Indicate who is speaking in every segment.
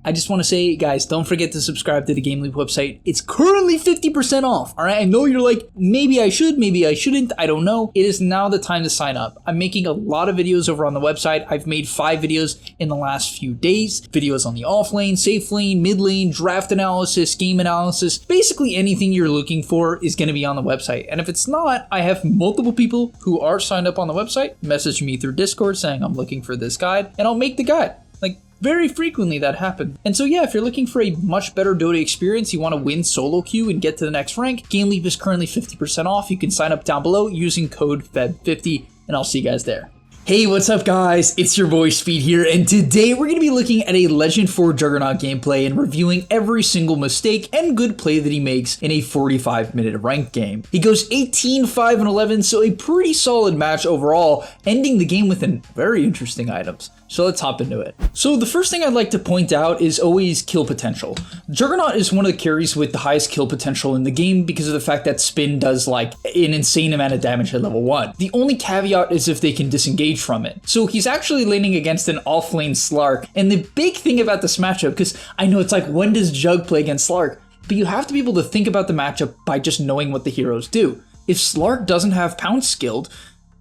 Speaker 1: I just want to say, guys, don't forget to subscribe to the gameleap website. It's currently 50% off, all right? I know you're like, maybe I should, maybe I shouldn't, I don't know. It is now the time to sign up. I'm making a lot of videos over on the website. I've made 5 videos in the last few days. Videos on the off lane, safe lane, mid lane, draft analysis, game analysis. Basically anything you're looking for is going to be on the website. And if it's not, I have multiple people who are signed up on the website message me through Discord saying I'm looking for this guide, and I'll make the guide. Like, very frequently that happens. And so yeah, if you're looking for a much better Dota experience, you want to win solo queue and get to the next rank, gameleap is currently 50% off. You can sign up down below using code FEB50, and I'll see you guys there. Hey, what's up guys? It's your boy Speed here, and today we're going to be looking at a Legend 4 Juggernaut gameplay and reviewing every single mistake and good play that he makes in a 45-minute ranked game. He goes 18, 5, and 11, so a pretty solid match overall, ending the game with very interesting items. So let's hop into it. So the first thing I'd like to point out is always kill potential. Juggernaut is one of the carries with the highest kill potential in the game because of the fact that Spin does like an insane amount of damage at level 1. The only caveat is if they can disengage from it. So he's actually laning against an off-lane Slark. And the big thing about this matchup, because I know it's like, when does Jug play against Slark? But you have to be able to think about the matchup by just knowing what the heroes do. If Slark doesn't have Pounce skilled,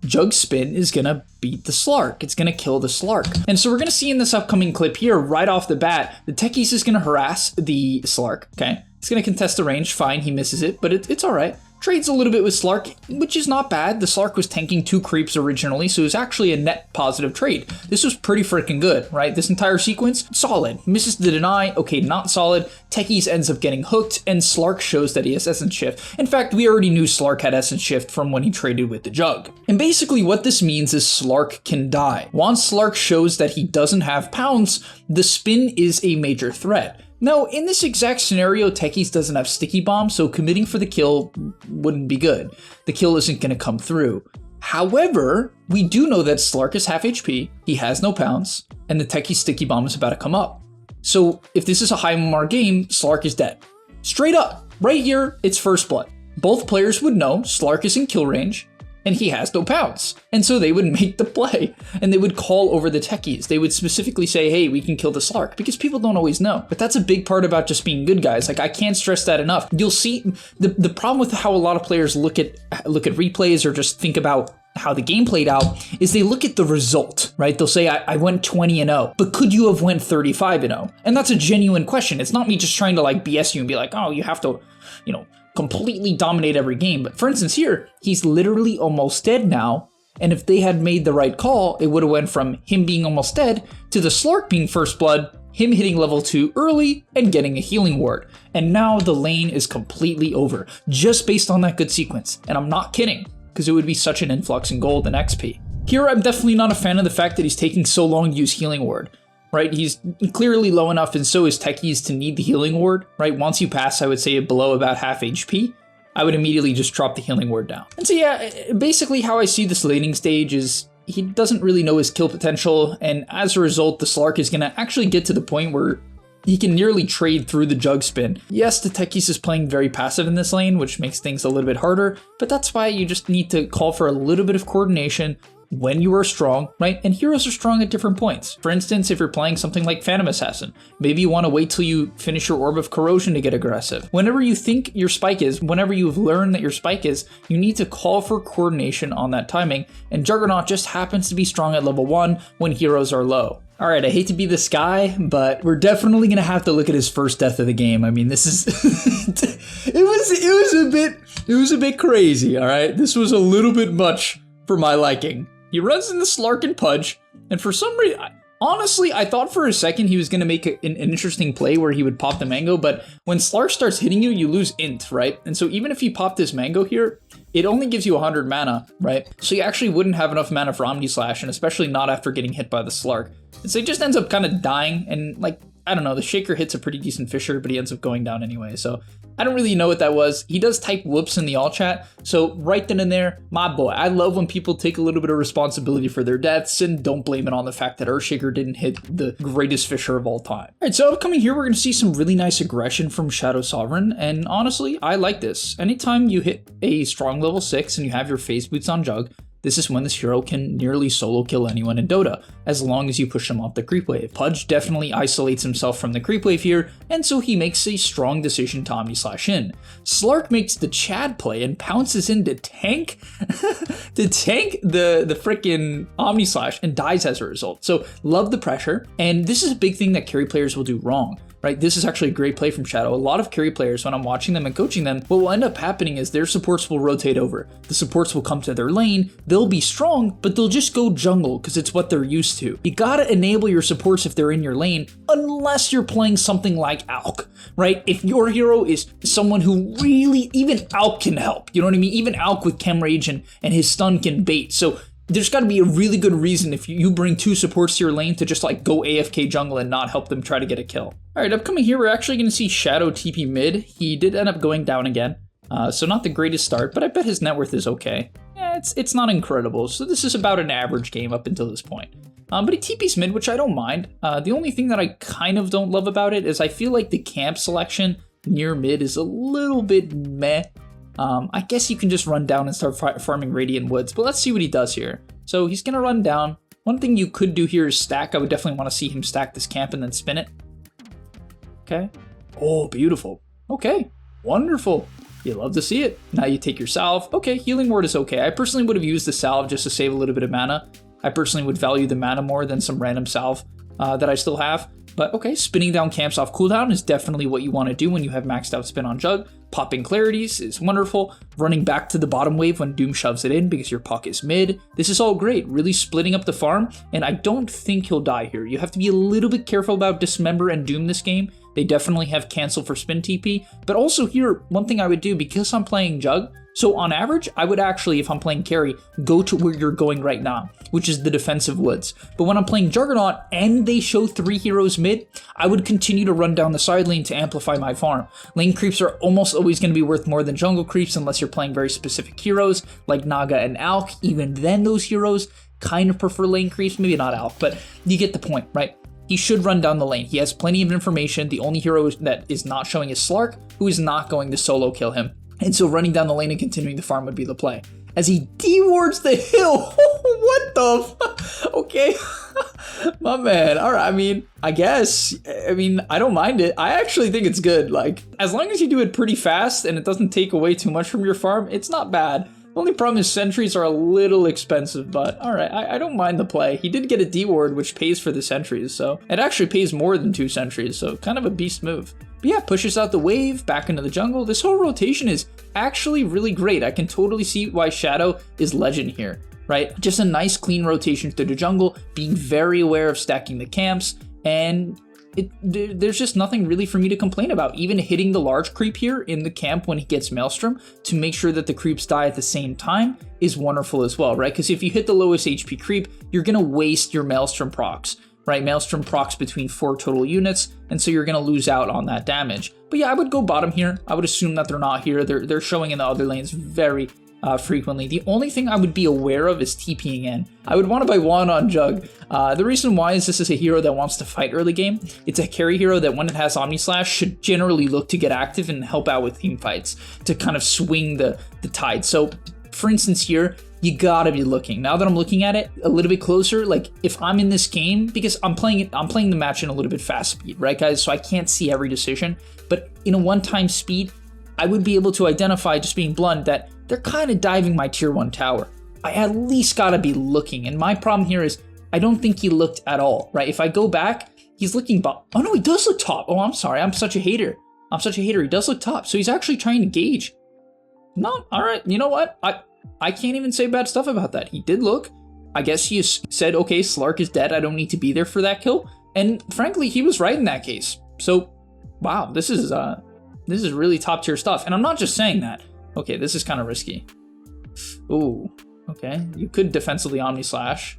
Speaker 1: Jug's Spin is gonna beat the Slark. It's gonna kill the Slark. And so we're gonna see in this upcoming clip here, right off the bat, the Techies is gonna harass the Slark, okay? He's gonna contest the range, fine, he misses it, but it's all right. Trades a little bit with Slark, which is not bad. The Slark was tanking 2 creeps originally, so it was actually a net positive trade. This was pretty freaking good, right? This entire sequence, solid. Misses the deny, okay, not solid. Techies ends up getting hooked, and Slark shows that he has Essence Shift. In fact, we already knew Slark had Essence Shift from when he traded with the Jug. And basically what this means is Slark can die. Once Slark shows that he doesn't have Pounce, the Spin is a major threat. Now, in this exact scenario, Techies doesn't have Sticky Bomb, so committing for the kill wouldn't be good. The kill isn't going to come through. However, we do know that Slark is half HP, he has no Pounce, and the Techie Sticky Bomb is about to come up. So if this is a high MMR game, Slark is dead. Straight up, right here, it's first blood. Both players would know Slark is in kill range, and he has no Pounce. And so they would make the play, and they would call over the Techies. They would specifically say, hey, we can kill the Slark, because people don't always know. But that's a big part about just being good guys. Like, I can't stress that enough. You'll see the problem with how a lot of players look at replays or just think about how the game played out is they look at the result, right? They'll say, I went 20-0, but could you have went 35-0? And that's a genuine question. It's not me just trying to like BS you and be like, oh, you have to, you know, completely dominate every game. But for instance here, he's literally almost dead now. And if they had made the right call, it would have went from him being almost dead to the Slark being first blood, him hitting level 2 early and getting a healing ward. And now the lane is completely over just based on that good sequence. And I'm not kidding, because it would be such an influx in gold and XP. Here, I'm definitely not a fan of the fact that he's taking so long to use healing ward. Right, he's clearly low enough, and so is Techies to need the healing ward, right? Once you pass, I would say below about half HP, I would immediately just drop the healing ward down. And so yeah, basically how I see this laning stage is he doesn't really know his kill potential, and as a result, the Slark is gonna actually get to the point where he can nearly trade through the Jug Spin. Yes, the Techies is playing very passive in this lane, which makes things a little bit harder, but that's why you just need to call for a little bit of coordination when you are strong, right? And heroes are strong at different points. For instance, if you're playing something like Phantom Assassin, maybe you want to wait till you finish your Orb of Corrosion to get aggressive. Whenever you think your spike is, whenever you've learned that your spike is, you need to call for coordination on that timing, and Juggernaut just happens to be strong at level 1 when heroes are low. All right, I hate to be this guy, but we're definitely gonna have to look at his first death of the game. I mean, this is it was a bit crazy, all right? This was a little bit much for my liking. He runs in the Slark and Pudge, and for some reason, honestly, I thought for a second he was going to make an interesting play where he would pop the mango, but when Slark starts hitting you, you lose int, right? And so even if you pop this mango here, it only gives you 100 mana, right? So you actually wouldn't have enough mana for Omni Slash, and especially not after getting hit by the Slark. And so he just ends up kind of dying, and like, I don't know, the Shaker hits a pretty decent Fisher, but he ends up going down anyway, so I don't really know what that was. He does type whoops in the all chat, so right then and there, my boy, I love when people take a little bit of responsibility for their deaths and don't blame it on the fact that Earthshaker didn't hit the greatest Fisher of all time. All right, so upcoming here, we're going to see some really nice aggression from Shadow Sovereign, and honestly, I like this. Anytime you hit a strong level 6 and you have your phase boots on Jug, this is when this hero can nearly solo kill anyone in Dota, as long as you push him off the creep wave. Pudge definitely isolates himself from the creep wave here, and so he makes a strong decision to Omni-Slash-in. Slark makes the Chad play and pounces in to tank, to tank the frickin' Omni-Slash and dies as a result. So love the pressure, and this is a big thing that carry players will do wrong. Right, this is actually a great play from Shadow. A lot of carry players, when I'm watching them and coaching them, what will end up happening is their supports will rotate over. The supports will come to their lane, they'll be strong, but they'll just go jungle because it's what they're used to. You gotta enable your supports if they're in your lane, unless you're playing something like Alk, right? If your hero is someone who really, even Alk can help, you know what I mean? Even Alk with Chem Rage and his stun can bait. So there's got to be a really good reason if you bring 2 supports to your lane to just like go AFK jungle and not help them try to get a kill. All right, upcoming here, we're actually going to see Shadow TP mid. He did end up going down again, so not the greatest start, but I bet his net worth is okay. Yeah, it's not incredible, so this is about an average game up until this point. But he TP's mid, which I don't mind. The only thing that I kind of don't love about it is I feel like the camp selection near mid is a little bit meh. I guess you can just run down and start farming Radiant Woods, but let's see what he does here. So he's going to run down. One thing you could do here is stack. I would definitely want to see him stack this camp and then spin it. Okay. Oh, beautiful. Okay. Wonderful. You love to see it. Now you take your salve. Okay, healing word is okay. I personally would have used the salve just to save a little bit of mana. I personally would value the mana more than some random salve that I still have. But okay, spinning down camps off cooldown is definitely what you want to do when you have maxed out spin on Jug. Popping clarities is wonderful. Running back to the bottom wave when Doom shoves it in because your puck is mid. This is all great, really splitting up the farm, and I don't think he'll die here. You have to be a little bit careful about Dismember and Doom this game. They definitely have cancel for spin TP, but also here, one thing I would do, because I'm playing Jug, so on average, I would actually, if I'm playing carry, go to where you're going right now, which is the defensive woods. But when I'm playing Juggernaut and they show 3 heroes mid, I would continue to run down the side lane to amplify my farm. Lane creeps are almost always going to be worth more than jungle creeps unless you're playing very specific heroes like Naga and Alk. Even then, those heroes kind of prefer lane creeps, maybe not Alk, but you get the point, right? He should run down the lane. He has plenty of information. The only hero that is not showing is Slark, who is not going to solo kill him. And so running down the lane and continuing the farm would be the play. As he D-wards the hill. What the okay. My man. All right. I mean, I guess. I don't mind it. I actually think it's good. Like, as long as you do it pretty fast and it doesn't take away too much from your farm, it's not bad. The only problem is sentries are a little expensive, but all right, I don't mind the play. He did get a D-ward, which pays for the sentries, so it actually pays more than 2 sentries, so kind of a beast move. But yeah, pushes out the wave, back into the jungle. This whole rotation is actually really great. I can totally see why Shadow is legend here, right? Just a nice clean rotation through the jungle, being very aware of stacking the camps, and there's just nothing really for me to complain about. Even hitting the large creep here in the camp when he gets Maelstrom to make sure that the creeps die at the same time is wonderful as well, right? Because if you hit the lowest HP creep, you're going to waste your Maelstrom procs, right? Maelstrom procs between 4 total units, and so you're going to lose out on that damage. But yeah, I would go bottom here. I would assume that they're not here. They're showing in the other lanes very frequently. The only thing I would be aware of is TPing in. I would want to buy 1 on Jug. The reason why is this is a hero that wants to fight early game. It's a carry hero that when it has Omni-Slash should generally look to get active and help out with team fights to kind of swing the tide. So for instance here, you gotta be looking. Now that I'm looking at it a little bit closer, like if I'm in this game, because I'm playing the match in a little bit fast speed, right guys? So I can't see every decision, but in a one-time speed, I would be able to identify, just being blunt, that they're kind of diving my tier 1 tower. I at least gotta be looking, and my problem here is I don't think he looked at all, right? If I go back, he's looking oh no, he does look top. Oh, I'm sorry, I'm such a hater. He does look top, so he's actually trying to gauge. No, all right, you know what? I can't even say bad stuff about that. He did look. I guess he said, okay, Slark is dead. I don't need to be there for that kill. And frankly, he was right in that case. So, wow, this is really top tier stuff. And I'm not just saying that. Okay, this is kind of risky. Ooh, okay. You could defensively Omni-Slash.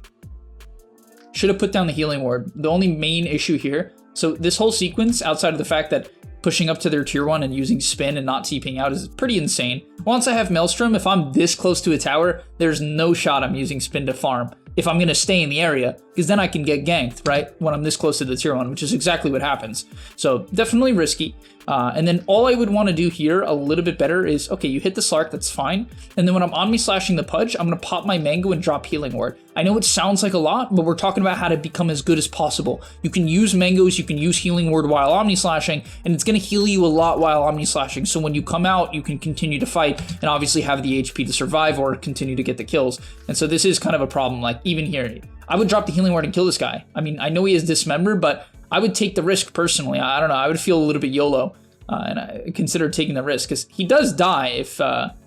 Speaker 1: Should have put down the healing ward. The only main issue here, so this whole sequence, outside of the fact that pushing up to their tier 1 and using spin and not TPing out is pretty insane. Once I have Maelstrom, if I'm this close to a tower, there's no shot I'm using spin to farm. if I'm gonna stay in the area, because then I can get ganked, right? When I'm this close to the tier 1, which is exactly what happens. So definitely risky. And then all I would want to do here a little bit better is, okay, you hit the Slark, that's fine. And then when I'm Omni Slashing the Pudge, I'm gonna pop my Mango and drop Healing Ward. I know it sounds like a lot, but we're talking about how to become as good as possible. You can use Mangoes, you can use Healing Word while Omni Slashing, and it's gonna heal you a lot while Omni Slashing. So when you come out, you can continue to fight and obviously have the HP to survive or continue to get the kills. And so this is kind of a problem, like even here, I would drop the Healing Word and kill this guy. I mean, I know he is Dismembered, but I would take the risk personally. I don't know, I would feel a little bit YOLO. And I consider taking the risk because he does die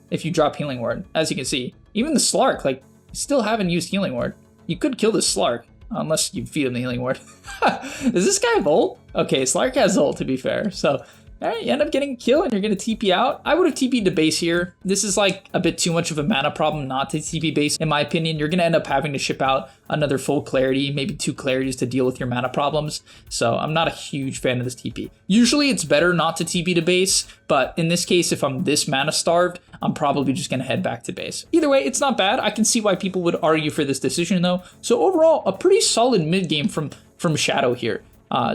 Speaker 1: if you drop Healing Word. As you can see, even the Slark, like, still haven't used Healing Word. You could kill the Slark unless you feed him the Healing Word. Does this guy have ult? Okay, Slark has ult, to be fair. So all right, you end up getting a kill and you're going to TP out. I would have TP'd to base here. This is like a bit too much of a mana problem not to TP base. In my opinion, you're going to end up having to ship out another full clarity, maybe 2 clarities to deal with your mana problems. So I'm not a huge fan of this TP. Usually it's better not to TP to base, but in this case, if I'm this mana starved, I'm probably just going to head back to base. Either way, it's not bad. I can see why people would argue for this decision though. So overall, a pretty solid mid game from Shadow here.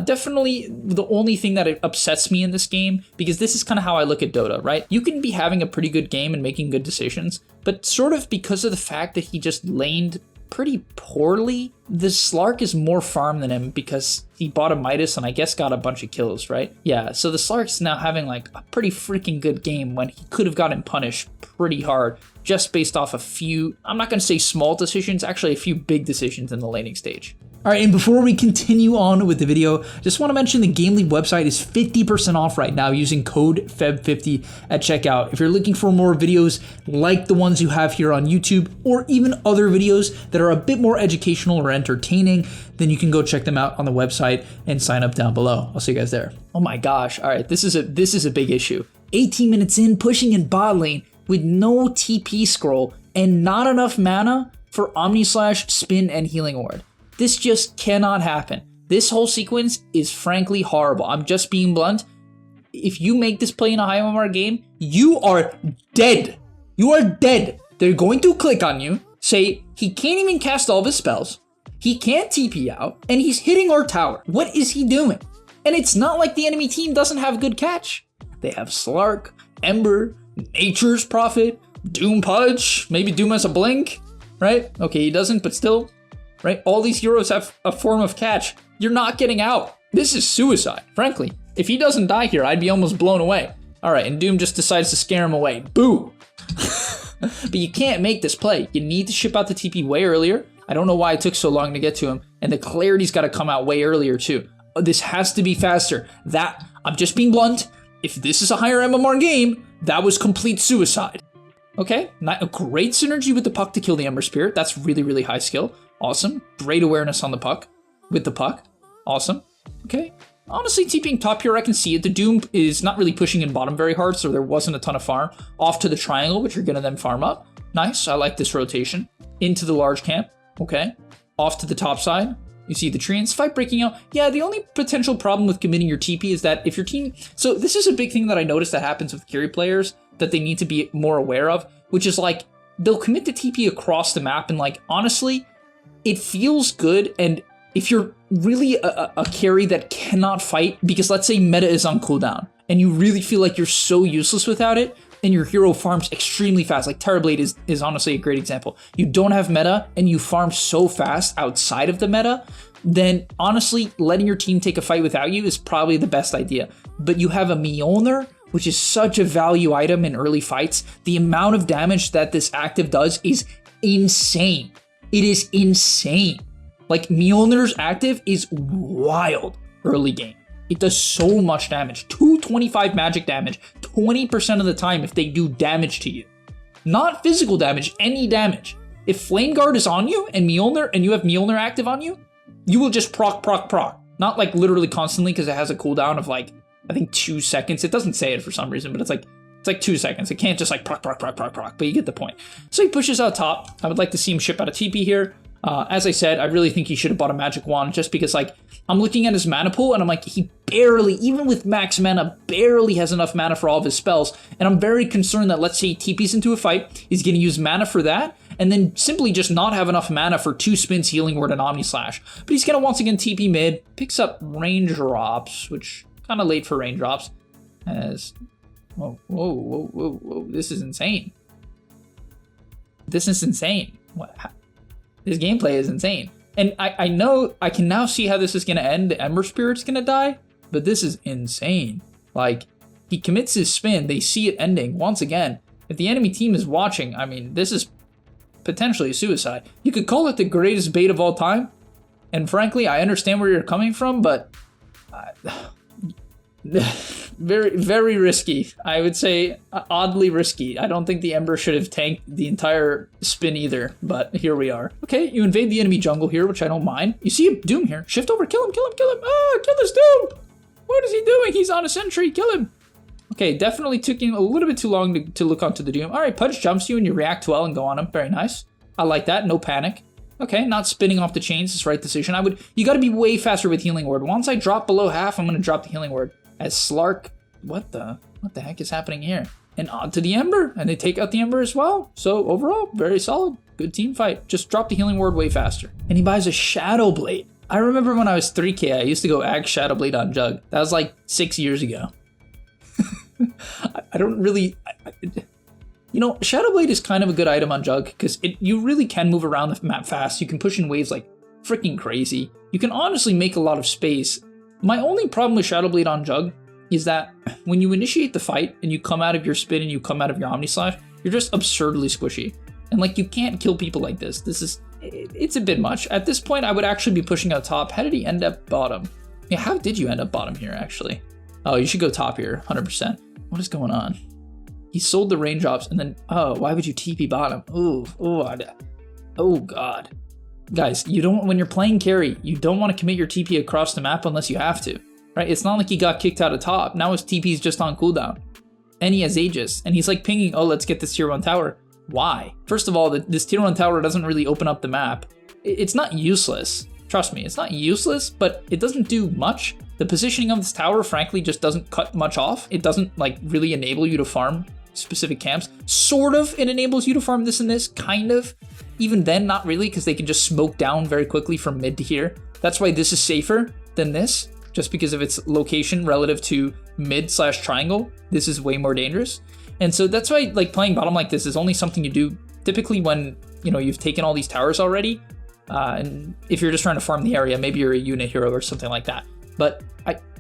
Speaker 1: Definitely the only thing that upsets me in this game, because this is kind of how I look at Dota, right? You can be having a pretty good game and making good decisions, but sort of because of the fact that he just laned pretty poorly, the Slark is more farm than him because he bought a Midas and I guess got a bunch of kills, right? Yeah, so the Slark's now having like a pretty freaking good game when he could have gotten punished pretty hard just based off a few, I'm not going to say small decisions, actually a few big decisions in the laning stage. All right, and before we continue on with the video, just want to mention the gameleap website is 50% off right now using code FEB50 at checkout. If you're looking for more videos like the ones you have here on YouTube, or even other videos that are a bit more educational or entertaining, then you can go check them out on the website and sign up down below. I'll see you guys there. Oh my gosh, all right, this is a big issue. 18 minutes in, pushing in bot lane with no TP scroll and not enough mana for Omni Slash, Spin, and Healing Ward. This just cannot happen. This whole sequence is frankly horrible. I'm just being blunt. If you make this play in a high MMR game, you are dead. You are dead. They're going to click on you, say he can't even cast all of his spells, he can't TP out, and he's hitting our tower. What is he doing? And it's not like the enemy team doesn't have good catch. They have Slark, Ember, Nature's Prophet, Doom Pudge, maybe Doom has a blink, right? Okay, he doesn't, but still. Right? All these heroes have a form of catch. You're not getting out. This is suicide, frankly. If he doesn't die here, I'd be almost blown away. All right, and Doom just decides to scare him away. Boo! But you can't make this play. You need to ship out the TP way earlier. I don't know why it took so long to get to him. And the clarity's got to come out way earlier too. This has to be faster. I'm just being blunt. If this is a higher MMR game, that was complete suicide. Okay, not a great synergy with the puck to kill the Ember Spirit. That's really, really high skill. Awesome. Great awareness on the puck. With the puck. Awesome. Okay. Honestly, TPing top here, I can see it. The Doom is not really pushing in bottom very hard, so there wasn't a ton of farm. Off to the triangle, which you're going to then farm up. Nice. I like this rotation. Into the large camp. Okay. Off to the top side. You see the treants. Fight breaking out. Yeah, the only potential problem with committing your TP is that if your team... So this is a big thing that I noticed that happens with carry players that they need to be more aware of, which is like, they'll commit the TP across the map and like, honestly... It feels good, and if you're really a carry that cannot fight, because let's say meta is on cooldown, and you really feel like you're so useless without it, and your hero farms extremely fast, like Terrorblade is honestly a great example. You don't have meta, and you farm so fast outside of the meta, then honestly, letting your team take a fight without you is probably the best idea. But you have a Mjolnir, which is such a value item in early fights. The amount of damage that this active does is insane. It is insane. Like, Mjolnir's active is wild early game. It does so much damage. 225 magic damage, 20% of the time if they do damage to you. Not physical damage, any damage. If Flame Guard is on you and you have Mjolnir active on you, you will just proc. Not like literally constantly because it has a cooldown of like, I think 2 seconds. It doesn't say it for some reason, but it's like 2 seconds. It can't just like proc, but you get the point. So he pushes out top. I would like to see him ship out a TP here. As I said, I really think he should have bought a magic wand just because like I'm looking at his mana pool and I'm like, he barely, even with max mana, barely has enough mana for all of his spells. And I'm very concerned that let's say he TPs into a fight, he's going to use mana for that. and then simply just not have enough mana for 2 spins, Healing Word, and Omni Slash. But he's gonna once again TP mid, picks up Raindrops, which kind of late for Raindrops. As whoa, this is insane. This is insane. This gameplay is insane. And I know I can now see how this is gonna end. The Ember Spirit's gonna die, but this is insane. Like, he commits his spin, they see it ending once again. If the enemy team is watching, I mean, this is potentially a suicide. You could call it the greatest bait of all time. And frankly, I understand where you're coming from, but very, very risky. I would say oddly risky. I don't think the Ember should have tanked the entire spin either, but here we are. Okay, you invade the enemy jungle here, which I don't mind. You see a Doom here. Shift over, kill him. Ah, kill this Doom. What is he doing? He's on a sentry, kill him. Okay, definitely took him a little bit too long to look onto the Doom. All right, Pudge jumps you and you react well and go on him. Very nice. I like that, no panic. Okay, not spinning off the chains is the right decision. You gotta be way faster with Healing Word. Once I drop below half, I'm gonna drop the Healing Word. As Slark, what the heck is happening here? And onto the Ember, and they take out the Ember as well. So overall, very solid, good team fight. Just drop the Healing Word way faster. And he buys a Shadow Blade. I remember when I was 3K, I used to go ag Shadow Blade on Jug. That was like 6 years ago. I don't really, you know, Shadow Blade is kind of a good item on Jug because you really can move around the map fast. You can push in waves like freaking crazy. You can honestly make a lot of space. My only problem with Shadow Blade on Jug is that when you initiate the fight and you come out of your spin and you come out of your Omni Slash, you're just absurdly squishy. And like, you can't kill people like this. It's a bit much. At this point, I would actually be pushing out top. How did he end up bottom? Yeah, how did you end up bottom here, actually? Oh, you should go top here, 100%. What is going on? He sold the Raindrops and then, oh, why would you TP bottom? Oh God. Guys, you don't, when you're playing carry, you don't want to commit your TP across the map unless you have to, right? It's not like he got kicked out of top. Now his TP is just on cooldown. And he has Aegis. And he's like pinging, oh, let's get this tier 1 tower. Why? First of all, this tier 1 tower doesn't really open up the map. It's not useless. Trust me, it's not useless, but it doesn't do much. The positioning of this tower, frankly, just doesn't cut much off. It doesn't like really enable you to farm specific camps. Sort of, it enables you to farm this and this, kind of. Even then, not really, because they can just smoke down very quickly from mid to here. That's why this is safer than this, just because of its location relative to mid/triangle. This is way more dangerous. And so that's why like playing bottom like this is only something you do typically when, you know, you've taken all these towers already. And if you're just trying to farm the area, maybe you're a unit hero or something like that. But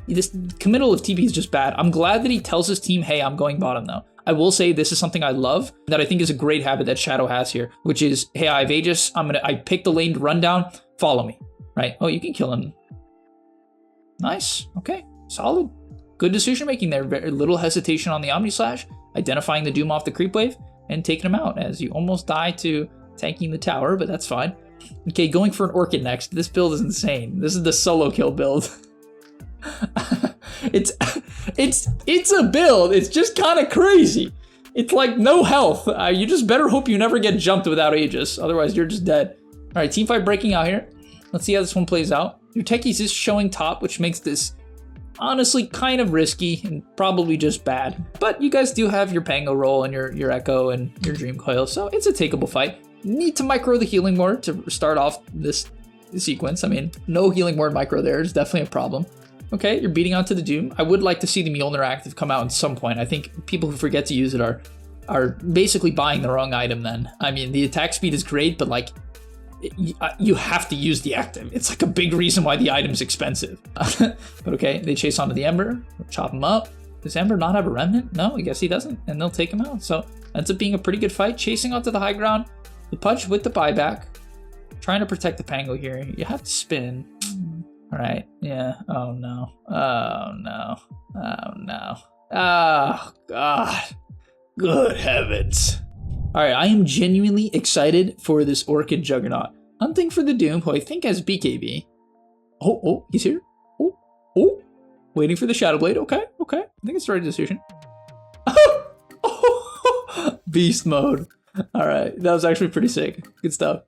Speaker 1: this committal of TP is just bad. I'm glad that he tells his team, hey, I'm going bottom though. I will say this is something I love, that I think is a great habit that Shadow has here, which is, hey, I have Aegis, I pick the lane to run down, follow me, right? Oh, you can kill him. Nice, okay, solid. Good decision making there, very little hesitation on the Omni Slash, identifying the Doom off the creep wave, and taking him out as you almost die to tanking the tower, but that's fine. Okay, going for an Orchid next. This build is insane. This is the solo kill build. It's a build. It's just kind of crazy. It's like no health. You just better hope you never get jumped without Aegis. Otherwise, you're just dead. All right, team fight breaking out here. Let's see how this one plays out. Your techies is showing top, which makes this honestly kind of risky and probably just bad. But you guys do have your Pango roll and your Echo and your Dream Coil, so it's a takeable fight. Need to micro the Healing Word to start off this sequence. I mean, no Healing Word micro there is definitely a problem. Okay, you're beating onto the Doom. I would like to see the Mjolnir active come out at some point. I think people who forget to use it are basically buying the wrong item then. I mean, the attack speed is great, but like, you have to use the active. It's like a big reason why the item's expensive. But okay, they chase onto the Ember, chop him up. Does Ember not have a remnant? No, I guess he doesn't, and they'll take him out. So ends up being a pretty good fight, chasing onto the high ground. The Pudge with the buyback, trying to protect the Pango here. You have to spin. All right, yeah, oh no, oh no, oh no, oh God, good heavens. All right, I am genuinely excited for this Orchid Juggernaut. Hunting for the Doom, who I think has BKB. Oh, he's here. Oh, waiting for the Shadow Blade. Okay, I think it's the right decision. Beast mode. All right, that was actually pretty sick. Good stuff.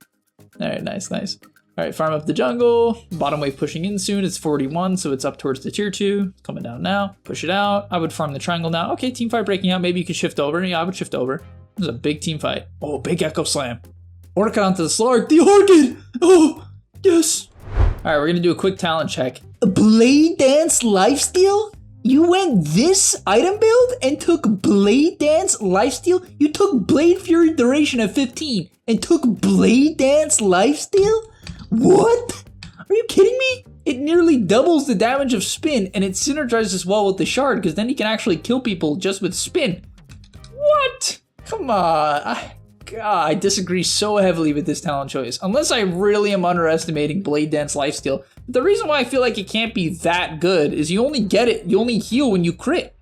Speaker 1: All right, nice. All right, farm up the jungle. Bottom wave pushing in soon. It's 41, so it's up towards the tier 2. It's coming down now. Push it out. I would farm the triangle now. Okay, team fight breaking out. Maybe you could shift over. Yeah, I would shift over. This is a big team fight. Oh, big Echo Slam. Orchid onto the Slark. The Orchid! Oh, yes. All right, we're going to do a quick talent check. Blade Dance Lifesteal? You went this item build and took Blade Dance Lifesteal? You took Blade Fury Duration at 15 and took Blade Dance Lifesteal? What? Are you kidding me? It nearly doubles the damage of Spin, and it synergizes well with the Shard, because then he can actually kill people just with Spin. What? Come on. I disagree so heavily with this talent choice. Unless I really am underestimating Blade Dance Lifesteal. The reason why I feel like it can't be that good is you only get it, you only heal when you crit,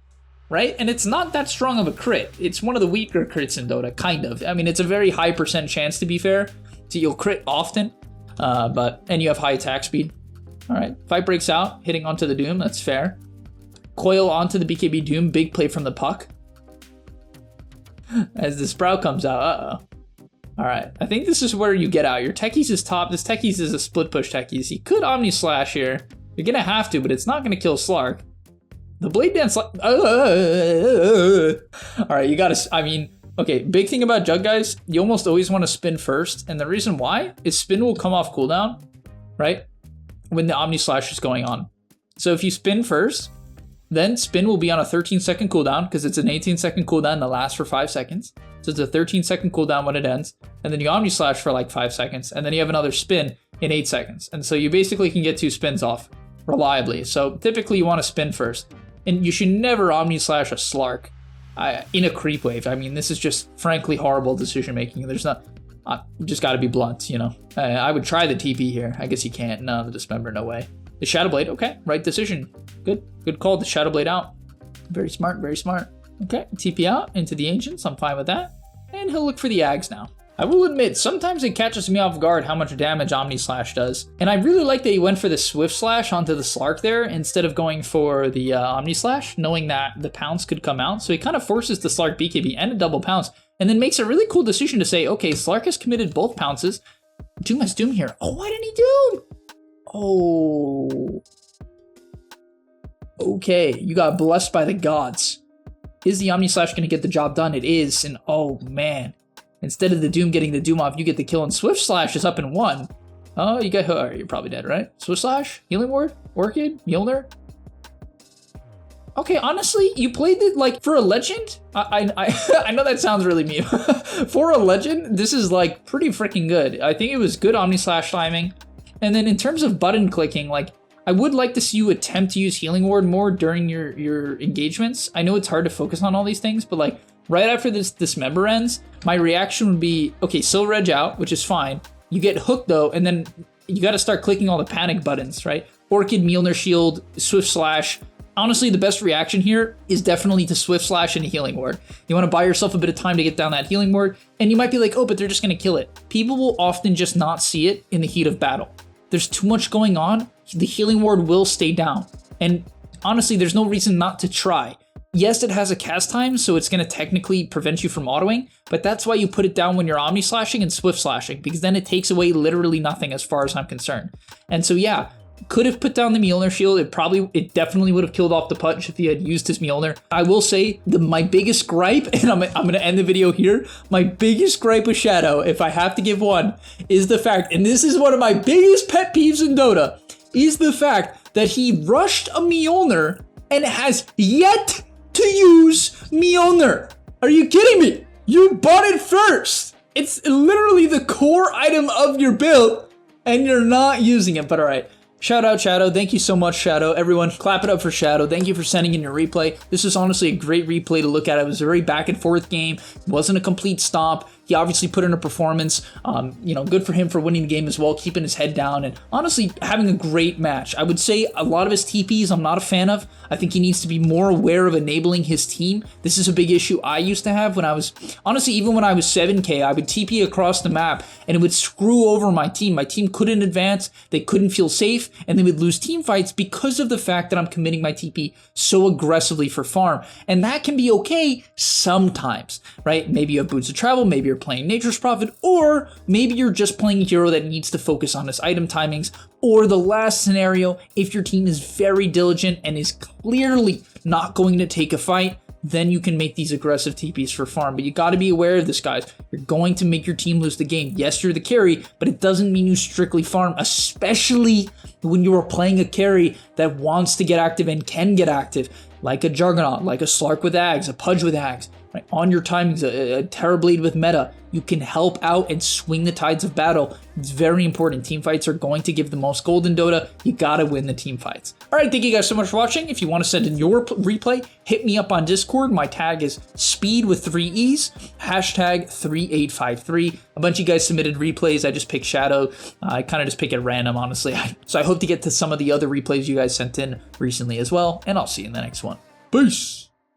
Speaker 1: right? And it's not that strong of a crit. It's one of the weaker crits in Dota, kind of. I mean, it's a very high % chance, to be fair. So you'll crit often, and you have high attack speed. All right, fight breaks out, hitting onto the Doom, that's fair. Coil onto the BKB Doom, big play from the Puck. As the Sprout comes out, uh-oh. All right, I think this is where you get out. Your Techies is top. This Techies is a split push Techies. He could Omni Slash here. You're gonna have to, but it's not gonna kill Slark. The Blade Dance, all right, you gotta, I mean, okay, big thing about Jug, guys, you almost always wanna spin first, and the reason why is spin will come off cooldown, right? When the Omni Slash is going on. So if you spin first, then spin will be on a 13-second cooldown because it's an 18-second cooldown that lasts for 5 seconds. So it's a 13-second cooldown when it ends. And then you Omni Slash for like 5 seconds. And then you have another spin in 8 seconds. And so you basically can get 2 spins off reliably. So typically you want to spin first. And you should never Omni Slash a Slark in a creep wave. I mean, this is just frankly horrible decision making. There's not, just got to be blunt, you know. I would try the TP here. I guess you can't. No, the Dismember, no way. The Shadow Blade, okay, right decision. Good call, the Shadow Blade out. Very smart, very smart. Okay, TP out into the Ancients, I'm fine with that. And he'll look for the Ags now. I will admit, sometimes it catches me off guard how much damage Omni Slash does. And I really like that he went for the Swift Slash onto the Slark there instead of going for the Omni Slash, knowing that the Pounce could come out. So he kind of forces the Slark BKB and a double Pounce, and then makes a really cool decision to say, okay, Slark has committed both Pounces. Doom has Doom here. Oh, why didn't he Doom? Oh. Okay, you got blessed by the gods. Is the Omni Slash going to get the job done? It is, and oh man. Instead of the Doom getting the Doom off, you get the kill, and Swift Slash is up in 1. Oh, you got, oh, you're probably dead, right? Swift Slash, Healing Ward, Orchid, Mjolnir. Okay, honestly, you played it like for a legend. I know that sounds really mean. For a legend, this is like pretty freaking good. I think it was good Omni Slash timing. And then in terms of button clicking, like I would like to see you attempt to use Healing Ward more during your engagements. I know it's hard to focus on all these things, but like right after this Dismember ends, my reaction would be, okay, Silver Edge out, which is fine. You get hooked though, and then you got to start clicking all the panic buttons, right? Orchid, Mjolnir Shield, Swift Slash. Honestly, the best reaction here is definitely to Swift Slash and a Healing Ward. You want to buy yourself a bit of time to get down that Healing Ward, and you might be like, oh, but they're just going to kill it. People will often just not see it in the heat of battle. There's too much going on. The Healing Ward will stay down. And honestly, there's no reason not to try. Yes, it has a cast time, so it's going to technically prevent you from autoing, but that's why you put it down when you're Omni Slashing and Swift Slashing, because then it takes away literally nothing as far as I'm concerned. And so yeah, could have put down the Mjolnir shield. It definitely would have killed off the punch if he had used his Mjolnir. I will say my biggest gripe, and I'm going to end the video here, my biggest gripe with Shadow, if I have to give one, is the fact, and this is one of my biggest pet peeves in Dota, is the fact that he rushed a Mjolnir and has yet to use Mjolnir. Are you kidding me? You bought it first. It's literally the core item of your build, and you're not using it, but all right. Shout out Shadow, thank you so much Shadow. Everyone clap it up for Shadow. Thank you for sending in your replay. This was honestly a great replay to look at. It was a very back and forth game. It wasn't a complete stomp. He obviously put in a performance. Good for him for winning the game as well, keeping his head down and honestly having a great match. I would say a lot of his TPs I'm not a fan of. I think he needs to be more aware of enabling his team. This is a big issue I used to have when I was, honestly, even when I was 7K, I would TP across the map and it would screw over my team. My team couldn't advance, they couldn't feel safe, and they would lose team fights because of the fact that I'm committing my TP so aggressively for farm. And that can be okay sometimes, right? Maybe you have Boots of Travel, maybe you're playing Nature's Prophet, or maybe you're just playing a hero that needs to focus on his item timings. Or the last scenario, if your team is very diligent and is clearly not going to take a fight, then you can make these aggressive TPs for farm. But you got to be aware of this, guys. You're going to make your team lose the game. Yes, you're the carry, but it doesn't mean you strictly farm, especially when you are playing a carry that wants to get active and can get active, like a Juggernaut, like a Slark with Ags, a Pudge with Ags. Right? On your timings, a Terrorblade with meta, you can help out and swing the tides of battle. It's very important. Team fights are going to give the most gold in Dota. You gotta win the team fights. All right, thank you guys so much for watching. If you want to send in your replay, hit me up on Discord. My tag is speed with 3 E's, hashtag 3853. A bunch of you guys submitted replays. I just picked Shadow. I kind of just pick at random, honestly. So I hope to get to some of the other replays you guys sent in recently as well, and I'll see you in the next one. Peace.